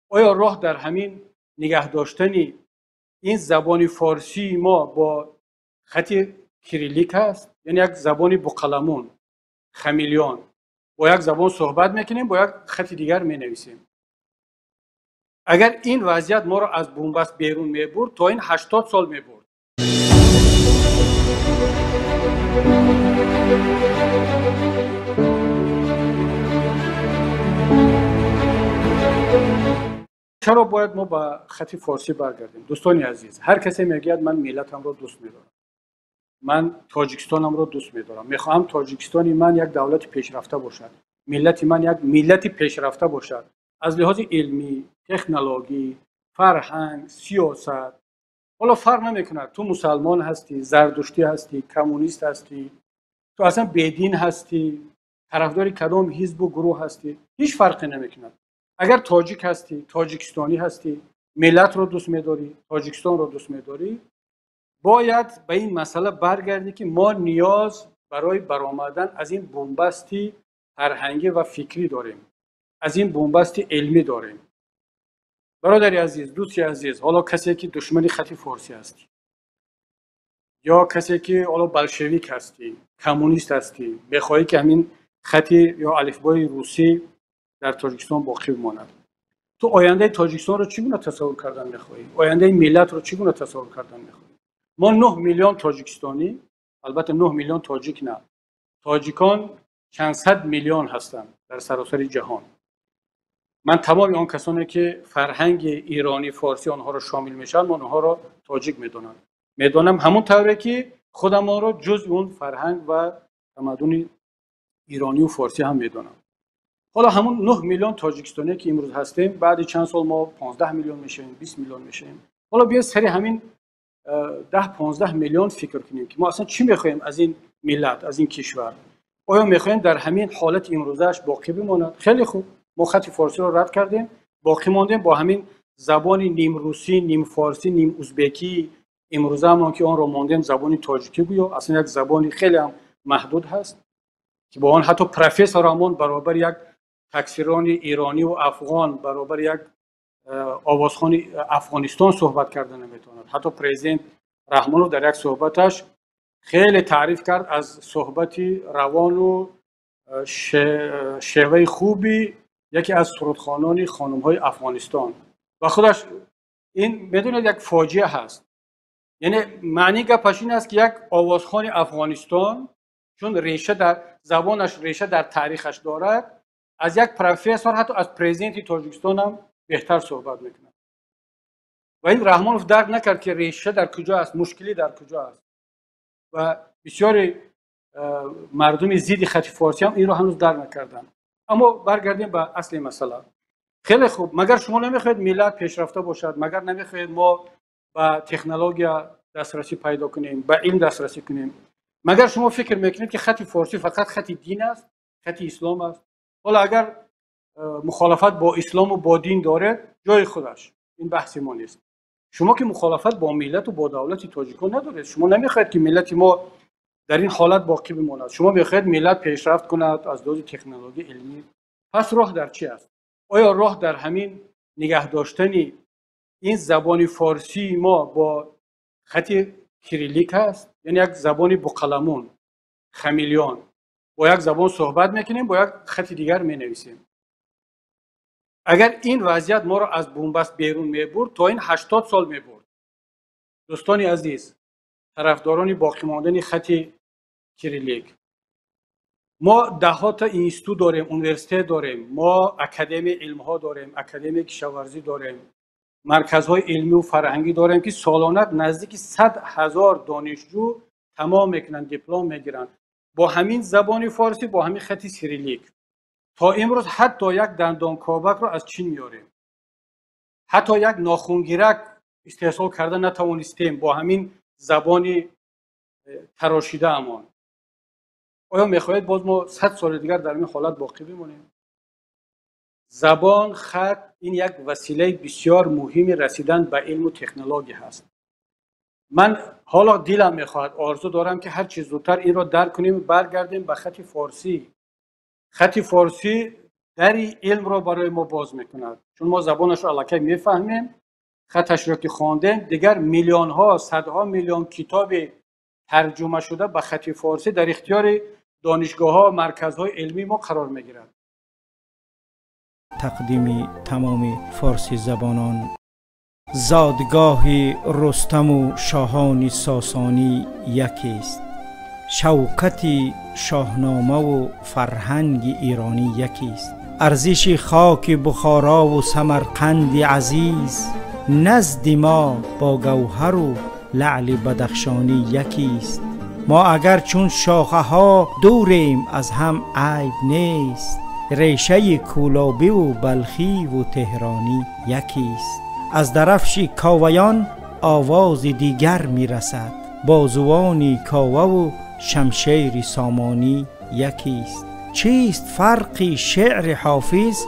آیا راه در همین نگه داشتن این زبان فارسی ما با خط کریلیک است؟ یعنی یک زبانی بوقلمون خمیلیون با یک زبان صحبت میکنیم، با یک خط دیگر می نویسیم. اگر این وضعیت ما را از بنبست بیرون می برد تا این 80 سال می برد. چرا باید ما با خط فارسی برگردیم؟ دوستانی عزیز، هر کسی میگه من ملتم را دوست می‌دارم، من تاجیکستانم را دوست می‌دارم، می‌خواهم تاجیکستانی من یک دولت پیشرفته باشد، ملت من یک ملت پیشرفته باشد از لحاظ علمی، تکنولوژی، فرهنگ، سیاست. حالا فرق نمی‌کند تو مسلمان هستی، زردشتی هستی، کمونیست هستی، تو اصلا بدین هستی، طرفدار کدام حزب و گروه هستی، هیچ فرقی نمی‌کند. اگر تاجیک هستی، تاجیکستانی هستی، ملت رو دوست می‌داری، تاجیکستان رو دوست می‌داری، باید به این مسئله برگردی که ما نیاز برای برآمدن از این بنبستی فرهنگی و فکری داریم، از این بنبستی علمی داریم. برادری عزیز، دوستی عزیز، حالا کسی که دشمن خط فارسی هستی یا کسی که حالا بلشویک هستی، کمونیست هستی، بخواهی که همین خطی یا الفبای روسی در تاجیکستان باقی بماند، تو آینده تاجیکستان رو چگونه تصور کردن می‌خواهی؟ آینده ملت رو چگونه تصور کردن می‌خواهی؟ ما 9 میلیون تاجیکستانی، البته 9 میلیون تاجیک نه، تاجیکان چند صد میلیون هستند در سراسر جهان. من تمام آن کسانی که فرهنگ ایرانی فارسی آنها را شامل میشن، من آنها را تاجیک میدانم همون طوری که خودم را جزء اون فرهنگ و تمدن ایرانی و فارسی هم میدانم. حالا همون 9 میلیون تاجیکستانی که امروز هستیم، بعد چند سال ما 15 میلیون میشیم، 20 میلیون میشیم. حالا بیا سری همین 10-15 میلیون فکر کنیم که ما اصلا چی میخوایم از این ملت، از این کشور. آیا میخوایم در همین حالت امروزش باقی بماند؟ خیلی خوب، ما خط فارسی رو رد کردیم، باقی ماندیم با همین زبان نیم روسی، نیم فارسی، نیم ازبکی. امروزه هم که آن رو ماندیم زبان تاجیکی گویا، اصلا یک زبانی خیلی هم محدود هست که با آن حتی پروفسور همون برابر یک تکثیران ایرانی و افغان، برابر یک آوازخوان افغانستان صحبت کردن نمیتواند. حتی پرزیدنت رحمانوف در یک صحبتش خیلی تعریف کرد از صحبت روان و شیوه خوبی یکی از سرودخوانان خانم‌های افغانستان و خودش این بدون یک فاجعه هست. یعنی معنی گپش این است که یک آوازخوان افغانستان چون ریشه در زبانش، ریشه در تاریخش دارد، از یک پروفسور حتی از پرزیدنت تاجیکستان هم بهتر صحبت میکنه. و این رحمانوف درک نکرد که ریشه در کجا است، مشکلی در کجا است. و بسیاری مردم زیدی خط فارسی هم این رو هنوز درک نکردن. اما برگردیم به اصل مسئله. خیلی خوب، مگر شما نمیخواید ملت پیشرفته باشد؟ مگر نمیخواید ما به تکنولوژی دسترسی پیدا کنیم، به علم دسترسی کنیم؟ مگر شما فکر میکنید که خط فارسی فقط خط دین است، خط اسلام است؟ حالا اگر مخالفت با اسلام و با دین داره، جای خودش، این بحث ما نیست. شما که مخالفت با ملت و با دولت تاجیکان ندارید. شما نمیخواید که ملت ما در این حالت باقی بماند. شما میخواید ملت پیشرفت کند از لحاظ تکنولوژی علمی. پس راه در چی است؟ آیا راه در همین نگه داشتن این زبان فارسی ما با خط کریلیک است؟ یعنی یک زبانی بوقلمون خمیلیون با یک زبان صحبت میکنیم، با یک خط دیگر مینویسیم. اگر این وضعیت ما را از بنبست بیرون میبرد تا این 80 سال میبرد. دوستانی عزیز، طرفداران باقی ماندن خط کریلیک، ما دهات اینستیتو داریم، یونیورسیته داریم، ما اکادمی علم ها داریم، اکادمی کشاورزی داریم، مرکزهای علمی و فرهنگی داریم که سالانه نزدیک 100,000 دانشجو تمام میکنن، دیپلم میگیرن با همین زبان فارسی، با همین خط کریلیک. تا امروز حتی یک دندان کاوک رو از چین میاریم، حتی یک ناخونگیرک استحصال کرده نتوانستیم با همین زبان تراشیده امان. آیا میخواهید باز ما 100 سال دیگر در این حالت باقی بمانیم؟ زبان، خط، این یک وسیله بسیار مهمی رسیدن به علم و تکنولوژی هست. من حالا دلم میخواهد، آرزو دارم که هر چیز زودتر این را درک کنیم، برگردیم به خط فارسی. خط فارسی دری علم را برای ما باز میکند، چون ما زبانش را الکی میفهمیم، خطش را که خواندیم، دیگر میلیون ها صدها میلیون کتاب ترجمه شده به خط فارسی در اختیار دانشگاه ها و مرکزهای علمی ما قرار میگیرد. تقدیم تمام فارسی زبانان. زادگاه رستم و شاهان ساسانی یکی است، شوکت شاهنامه و فرهنگ ایرانی یکی است. ارزش خاک بخارا و سمرقند عزیز، نزد ما با گوهر و لعل بدخشانی یکی است. ما اگر چون شاخه ها دوریم از هم عیب نیست، ریشه کولابی و بلخی و تهرانی یکی است. از درفش کاویان آواز دیگر می رسد، بازوان کاوه و شمشیر سامانی یکی است. چیست فرق شعر حافظ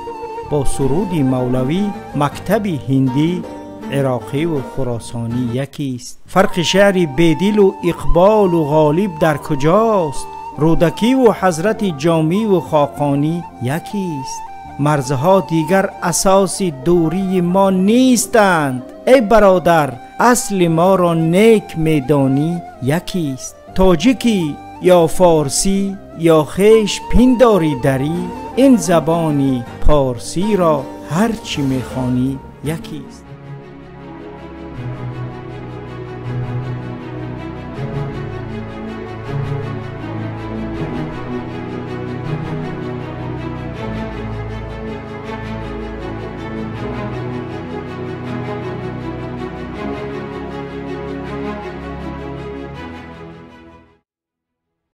با سرود مولوی؟ مکتب هندی، عراقی و خراسانی یکی است. فرق شعر بیدل و اقبال و غالب در کجاست؟ رودکی و حضرت جامی و خاقانی یکی است. مرزها دیگر اساس دوری ما نیستند، ای برادر اصل ما را نیک میدانی یکی است. تاجیکی یا فارسی یا خیش پینداری دری، این زبانی پارسی را هرچی میخوانی یکی است.